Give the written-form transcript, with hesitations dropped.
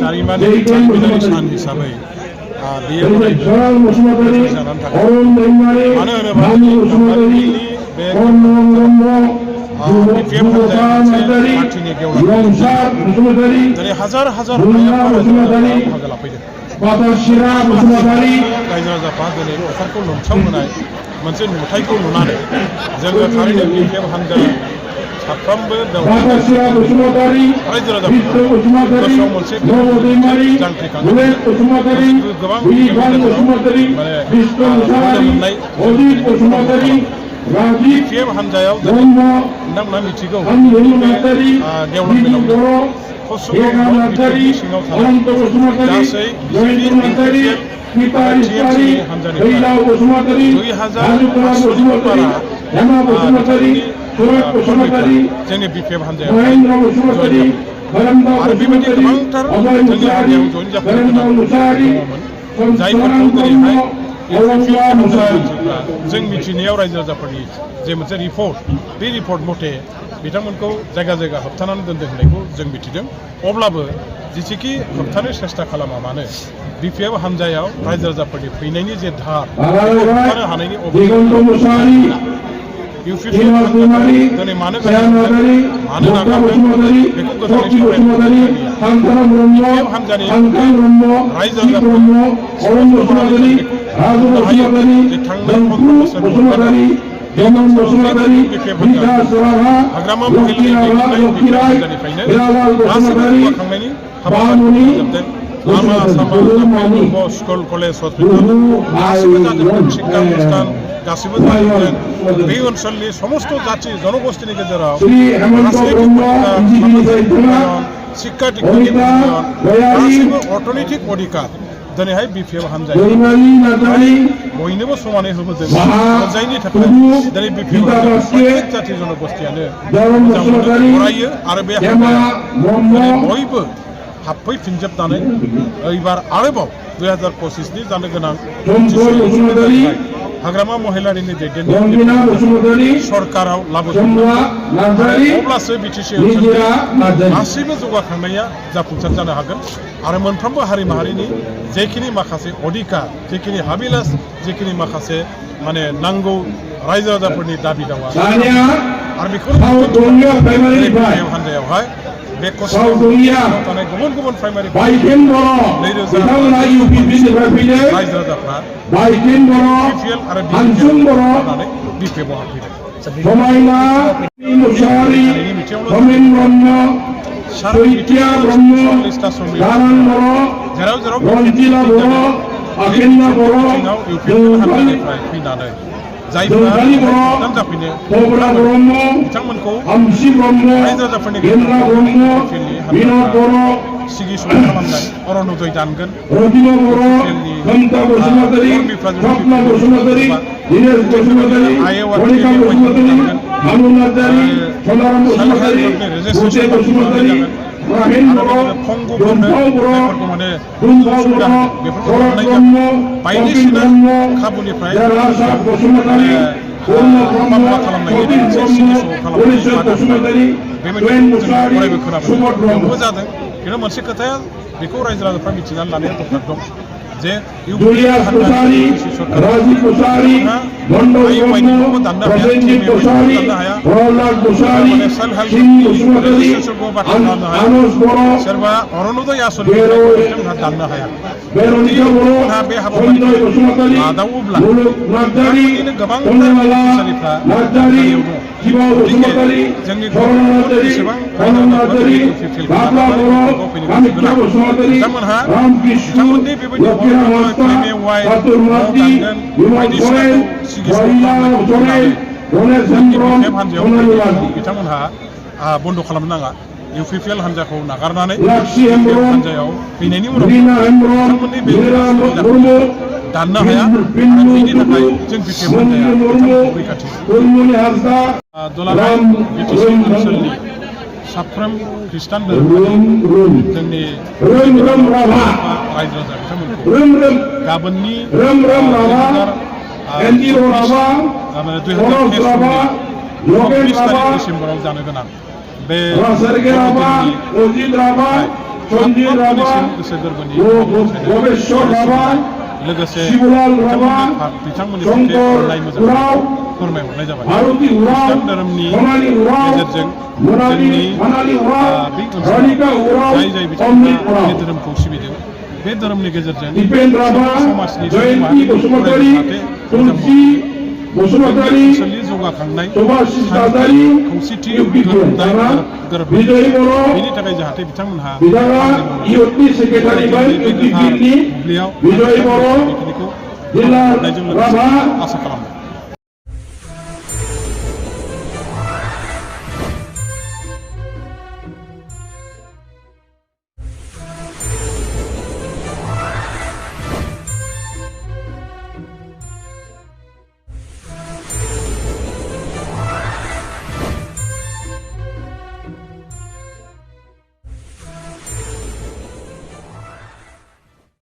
जारिमिनारि सान हिसाबै बेयो मानो होनोबा बे BPF हान्जाया पार्टीनि गेवलां दिनै हाजार बाहागो लाफैदों रायजो राजाफ्रा दिनै फोथारखौ लोमसावहोनाय मोनसे नुथायखौ नुनानै जोङो थारैनो BPF हान्जा साफ्रोमबो रायजो राजाफोरा गोसोआव मोनसे जांख्रिखांनाय गोबां मोननाय BPF हान्जायाव नोंथांमोना मिथिगौ गेवलां मेलाव सिङाव थानाय गासै TMC हान्जानिफ्राय 2000 बारा जोंनि BPF हान्जायाव आरो बेबायदि गोबांथार जोंनि हान्जायाव जइन जाफैनो गोनां दङमोन जायफोरखौ दिनैहाय जों मिथिनायाव रायजो राजाफोरनि जे मोनसे रिपर्ट बे रिपर्ट मथे बिथांमोनखौ जायगा जायगा होबथानानै दोनदों होननायखौ जों मिथिदों। अब्लाबो जेसेखि होबथानो सेस्था खालामा मानो BPF हान्जायाव रायजो राजाफोरनि फैनायनि जे धार होबथानो हानायनि दिनै मानो नागारदों बेखौ गोथाङै BPF हान्जानि रायजो हाग्रामा महिलानिफ्रायनो गासैबो जौगाखांनायनि हाबाफारिखौ फोजोबदों। लामा सामा स्कुल कलेज हस्पिटाल गासिबो जाजोबदों शिक्षा अनुष्ठान गासिबो जाजोबदों। बे ओनसोलनि समस्त जाथि जनगोष्ठीनि गेजेराव राजनैतिक उन्नयन शिक्षा दीक्षानि उन्नयन गासिबो अर्थनैतिक अधिकार दिनैहाय BPF हान्जाया बयनोबो समानै होबोदों जायनि थाखाय दिनै BPF हान्जाखौ प्रत्येक जाथि जनगोष्ठीयानो मोजां मोनो फरायो आरो बे हान्जाया बयबो हाबफैफिनजोबनानै एबार आरोबाव 2025नि जानो गोनां हाग्रामा महिलारिनि दैदेननाय सरकाराव लाबोफिननांगोन अब्लासो BTC ओनसोलनि गासैबो जौगाखांनाया जाफुंसार जानो हागोन आरो मोनफ्रोमबो हारि माहारिनि जेखिनि माखासे अधिकार जेखिनि हाबिलास जेखिनि माखासे माने नांगौ रायजो राजाफोरनि दाबि दावा आरो बेखौनो हान्जायावहाय बे थानाय गुबुन गुबुन प्राइमारि रायजो राजाफ्रा BPL आरो BPF आव फैनानै जायफोरा जाफैनो बिथांमोनखौ रायजो राजाफोरनि सिगि सग खालामनाय अरनोदय दानगोन बायदिसिना खाबुनिफ्राय माबा खालामनायनि बेबायदि अरायबो खोनाबोदों जादों खिन्थु मोनसे खोथाया बेखौ रायजो राजाफ्रा मिथिनानै लानाया दरकार दं जे दाननो हाया सोरबा अरनोदय आसनि दाननो हाया बे हाबाफारिखौ आदावोब्ला गोबां जोंनि बेसेबां बिथांमोनहा बिथांमोननि बेबायदि बिथांमोनहा बन्द' खालामनो नाङा UPPL हान्जाखौ नागारनानै हान्जायाव फैनायनि उनाव बिथांमोननि बे दाननो हाया आरो बेनि थाखाय जों BPF हान्जाया रैखाथि दुलाराय BTC ओनसोलनि साफ्रोम खृष्टान जोंनि रायजो राजा बिथांमोनखौ गाबोननि 2023 डिसेम्बराव जानो गोनां बे रासारगे राभा, अजित राभा, सन्जीव राभा, गोसो गोरबोनि गबेश्वर राभा, लोगोसे शिवलाल राभा, बिथांमोननि शंकर उराव, फोरमायहरनाय जाबाय भारती उराव, इस्लाम धोरोमनि सोनाली उराव, गेजेरजों मनाली उराव, बे रानिका उराव, जाय जाय अमृत बिथांमोना उराव, बे धोरोमखौ सिबिदों बे धोरोमनि गेजेरजों दीपेन राभा, समाजनि जयंती बसुमतारी, तुलसी बसुमतारी, ओनसोलनि जौगाखांनाय सुभाषिस नार्जारी, खौसेथि इउपि गोरोबनाय गोरोबनाय, बिजय बर' बेनि थाखाय जाहाथे बिथांमोनहा बिथाङा इउपि सेक्रेटारिमोन इउपि बिलनि बुब्लियाव बिजय बर' बेखिनिखौ जिल्ला हरनायजों लोगोसे राभा आसा खालामदों।